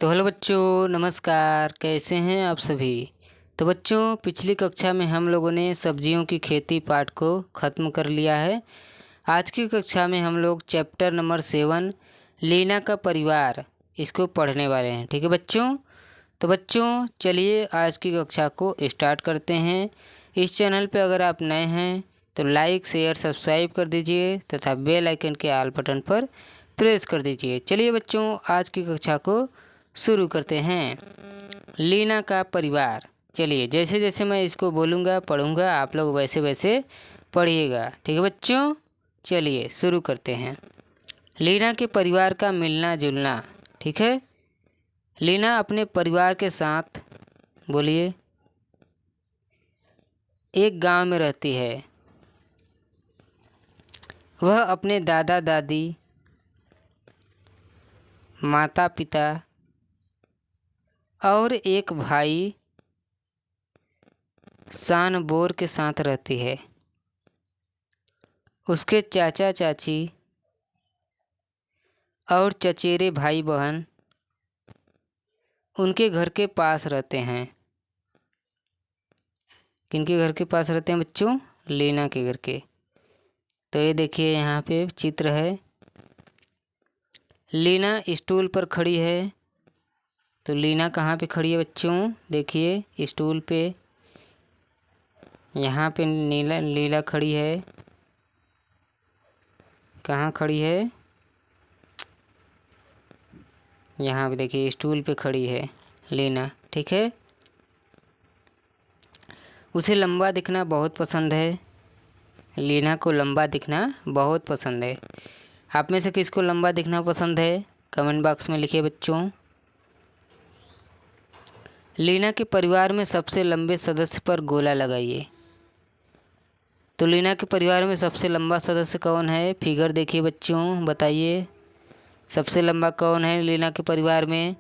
तो हेलो बच्चों, नमस्कार। कैसे हैं आप सभी। तो बच्चों, पिछली कक्षा में हम लोगों ने सब्जियों की खेती पाठ को ख़त्म कर लिया है। आज की कक्षा में हम लोग चैप्टर नंबर 7 लीना का परिवार इसको पढ़ने वाले हैं। ठीक है बच्चों। तो बच्चों चलिए आज की कक्षा को स्टार्ट करते हैं। इस चैनल पे अगर आप नए हैं तो लाइक शेयर सब्सक्राइब कर दीजिए तथा बेल आइकन के ऑल बटन पर प्रेस कर दीजिए। चलिए बच्चों आज की कक्षा को शुरू करते हैं। लीना का परिवार। चलिए जैसे जैसे मैं इसको बोलूँगा पढ़ूँगा आप लोग वैसे वैसे पढ़िएगा। ठीक है बच्चों। चलिए शुरू करते हैं। लीना के परिवार का मिलना जुलना। ठीक है। लीना अपने परिवार के साथ बोलिए एक गांव में रहती है। वह अपने दादा दादी, माता पिता और एक भाई शानबोर के साथ रहती है। उसके चाचा चाची और चचेरे भाई बहन उनके घर के पास रहते हैं। किनके घर के पास रहते हैं बच्चों? लीना के घर के। तो ये देखिए यहाँ पे चित्र है। लीना स्टूल पर खड़ी है। तो लीना कहाँ पे खड़ी है बच्चों? देखिए स्टूल पे। यहाँ पे लीला खड़ी है। कहाँ खड़ी है? यहाँ पे देखिए स्टूल पे खड़ी है लीना। ठीक है। उसे लंबा दिखना बहुत पसंद है। लीना को लंबा दिखना बहुत पसंद है। आप में से किसको लंबा दिखना पसंद है? कमेंट बॉक्स में लिखिए बच्चों। लीना के परिवार में सबसे लंबे सदस्य पर गोला लगाइए। तो लीना के परिवार में सबसे लंबा सदस्य कौन है? फिगर देखिए बच्चों, बताइए सबसे लंबा कौन है लीना के परिवार में?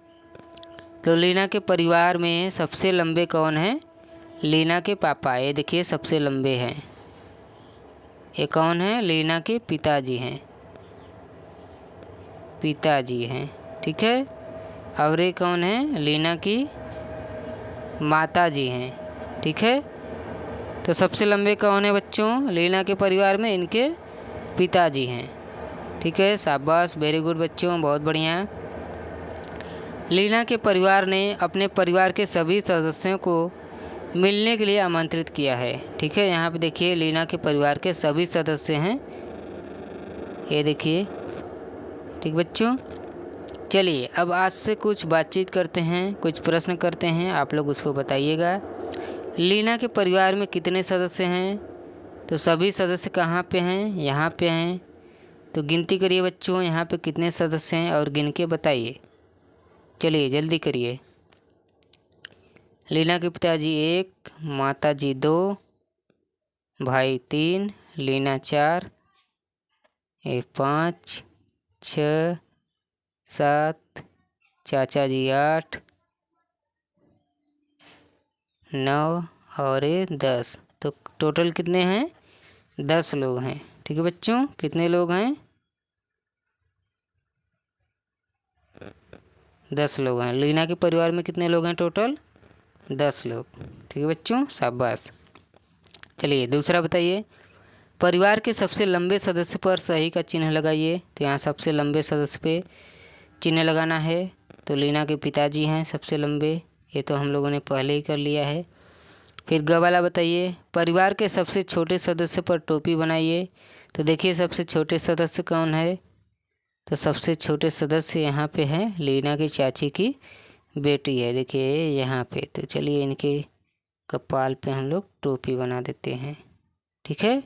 तो लीना के परिवार में सबसे लंबे कौन है? लीना के पापा। ये देखिए सबसे लंबे हैं। ये कौन है? लीना के पिताजी हैं। पिताजी हैं। ठीक है। और ये कौन है? लीना की माताजी हैं। ठीक है। तो सबसे लंबे कौन है बच्चों? लीना के परिवार में इनके पिताजी हैं। ठीक है। शाबाश, वेरी गुड बच्चों, बहुत बढ़िया। लीना के परिवार ने अपने परिवार के सभी सदस्यों को मिलने के लिए आमंत्रित किया है। ठीक है। यहाँ पे देखिए लीना के परिवार के सभी सदस्य हैं। ये देखिए। ठीक बच्चों। चलिए अब आज से कुछ बातचीत करते हैं, कुछ प्रश्न करते हैं, आप लोग उसको बताइएगा। लीना के परिवार में कितने सदस्य हैं? तो सभी सदस्य कहाँ पे हैं? यहाँ पे हैं। तो गिनती करिए बच्चों, यहाँ पे कितने सदस्य हैं और गिन के बताइए। चलिए जल्दी करिए। लीना के पिताजी 1, माताजी 2, भाई 3, लीना 4, ये 5, 6, 7, चाचा जी 8, 9 और ये 10। तो टोटल कितने हैं? 10 लोग हैं। ठीक है बच्चों। कितने लोग हैं? 10 लोग हैं। लीना के परिवार में कितने लोग हैं टोटल? 10 लोग। ठीक है बच्चों, शाबाश। चलिए दूसरा बताइए। परिवार के सबसे लंबे सदस्य पर सही का चिन्ह लगाइए। तो यहाँ सबसे लंबे सदस्य पे चिन्ह लगाना है। तो लीना के पिताजी हैं सबसे लंबे। ये तो हम लोगों ने पहले ही कर लिया है। फिर ग वाला बताइए। परिवार के सबसे छोटे सदस्य पर टोपी बनाइए। तो देखिए सबसे छोटे सदस्य कौन है? तो सबसे छोटे सदस्य यहाँ पे है लीना की चाची की बेटी है। देखिए यहाँ पे। तो चलिए इनके कपाल पे हम लोग टोपी बना देते हैं। ठीक है।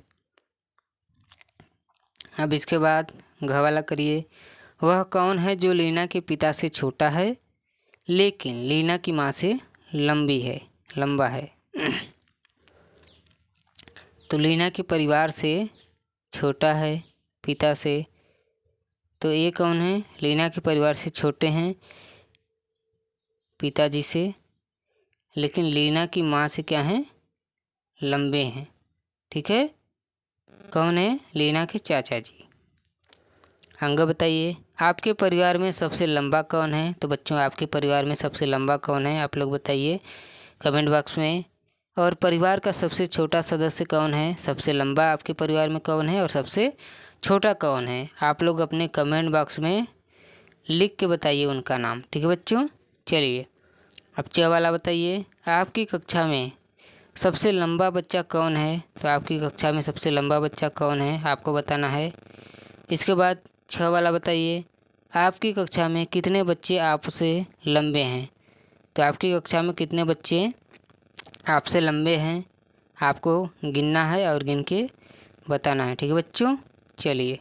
अब इसके बाद घ वाला करिए। वह कौन है जो लीना के पिता से छोटा है लेकिन लीना की माँ से लंबा है? तो लीना के परिवार से छोटा है पिता से। तो ये कौन है? लीना के परिवार से छोटे हैं पिताजी से, लेकिन लीना की माँ से क्या हैं? लंबे हैं। ठीक है। कौन है? लीना के चाचा जी। अंग बताइए। आपके परिवार में सबसे लंबा कौन है? तो बच्चों आपके परिवार में सबसे लंबा कौन है, आप लोग बताइए कमेंट बॉक्स में। और परिवार का सबसे छोटा सदस्य कौन है? सबसे लंबा आपके परिवार में कौन है और सबसे छोटा कौन है? आप लोग अपने कमेंट बॉक्स में लिख के बताइए उनका नाम, ठीक है बच्चों। चलिए अब च वाला बताइए, आपकी कक्षा में सबसे लंबा बच्चा कौन है? तो आपकी कक्षा में सबसे लंबा बच्चा कौन है, आपको बताना है। इसके बाद छ वाला बताइए, आपकी कक्षा में कितने बच्चे आपसे लंबे हैं? तो आपकी कक्षा में कितने बच्चे आपसे लंबे हैं, आपको गिनना है और गिन के बताना है, ठीक है बच्चों। चलिए,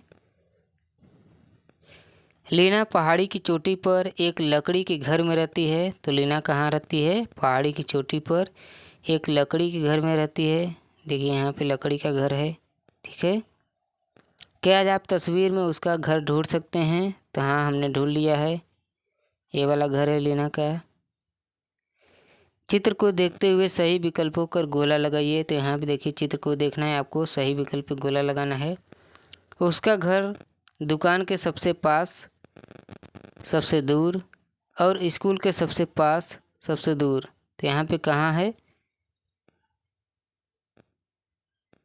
लीना पहाड़ी की चोटी पर एक लकड़ी के घर में रहती है। तो लीना कहाँ रहती है? पहाड़ी की चोटी पर एक लकड़ी के घर में रहती है। देखिए यहाँ पे लकड़ी का घर है, ठीक है। क्या आज आप तस्वीर में उसका घर ढूंढ सकते हैं? तो हाँ, हमने ढूंढ लिया है, ये वाला घर है लीना का। चित्र को देखते हुए सही विकल्पों पर गोला लगाइए। तो यहाँ पे देखिए चित्र को देखना है आपको, सही विकल्प पे गोला लगाना है। उसका घर दुकान के सबसे पास सबसे दूर और स्कूल के सबसे पास सबसे दूर। तो यहाँ पे कहाँ है?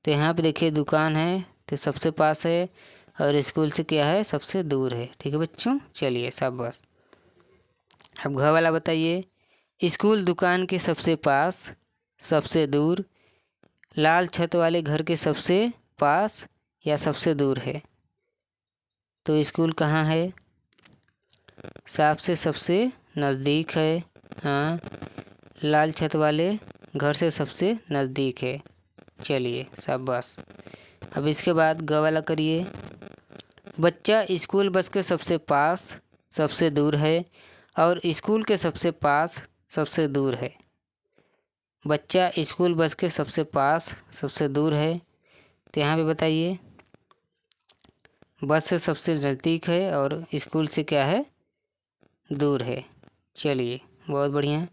तो यहाँ पे देखिए दुकान है तो सबसे पास है और स्कूल से क्या है? सबसे दूर है, ठीक है बच्चों। चलिए शाबाश। अब घ वाला बताइए, स्कूल दुकान के सबसे पास सबसे दूर, लाल छत वाले घर के सबसे पास या सबसे दूर है? तो स्कूल कहाँ है? साफ से सबसे नज़दीक है, हाँ, लाल छत वाले घर से सबसे नज़दीक है। चलिए शाबाश। अब इसके बाद ग वाला करिए, बच्चा स्कूल बस के सबसे पास सबसे दूर है और स्कूल के सबसे पास सबसे दूर है। बच्चा स्कूल बस के सबसे पास सबसे दूर है, तो यहाँ पे बताइए बस से सबसे नज़दीक है और स्कूल से क्या है? दूर है। चलिए बहुत बढ़िया।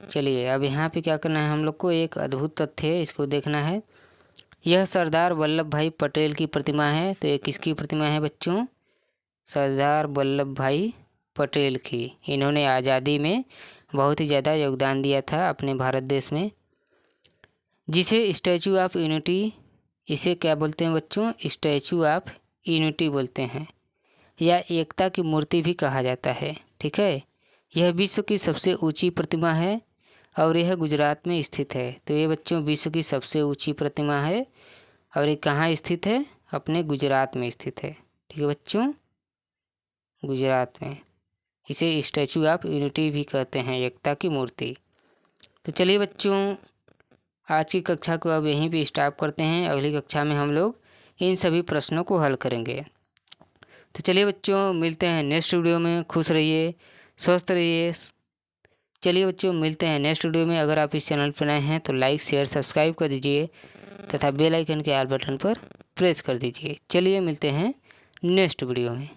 चलिए अब यहाँ पे क्या करना है हम लोग को, एक अद्भुत तथ्य है, इसको देखना है। यह सरदार वल्लभ भाई पटेल की प्रतिमा है। तो ये किसकी प्रतिमा है बच्चों? सरदार वल्लभ भाई पटेल की। इन्होंने आज़ादी में बहुत ही ज़्यादा योगदान दिया था अपने भारत देश में। जिसे स्टैचू ऑफ यूनिटी, इसे क्या बोलते हैं बच्चों? स्टैचू ऑफ यूनिटी बोलते हैं, या एकता की मूर्ति भी कहा जाता है, ठीक है। यह विश्व की सबसे ऊंची प्रतिमा है और यह गुजरात में स्थित है। तो ये बच्चों विश्व की सबसे ऊंची प्रतिमा है और ये कहाँ स्थित है? अपने गुजरात में स्थित है, ठीक है बच्चों, गुजरात में। इसे स्टैचू ऑफ यूनिटी भी कहते हैं, एकता की मूर्ति। तो चलिए बच्चों, आज की कक्षा को अब यहीं पे स्टॉप करते हैं। अगली कक्षा में हम लोग इन सभी प्रश्नों को हल करेंगे। तो चलिए बच्चों, मिलते हैं नेक्स्ट वीडियो में। खुश रहिए, स्वस्थ रहिए। चलिए बच्चों, मिलते हैं नेक्स्ट वीडियो में। अगर आप इस चैनल पर नए हैं तो लाइक शेयर सब्सक्राइब कर दीजिए तथा बेल आइकन के ऑल बटन पर प्रेस कर दीजिए। चलिए मिलते हैं नेक्स्ट वीडियो में।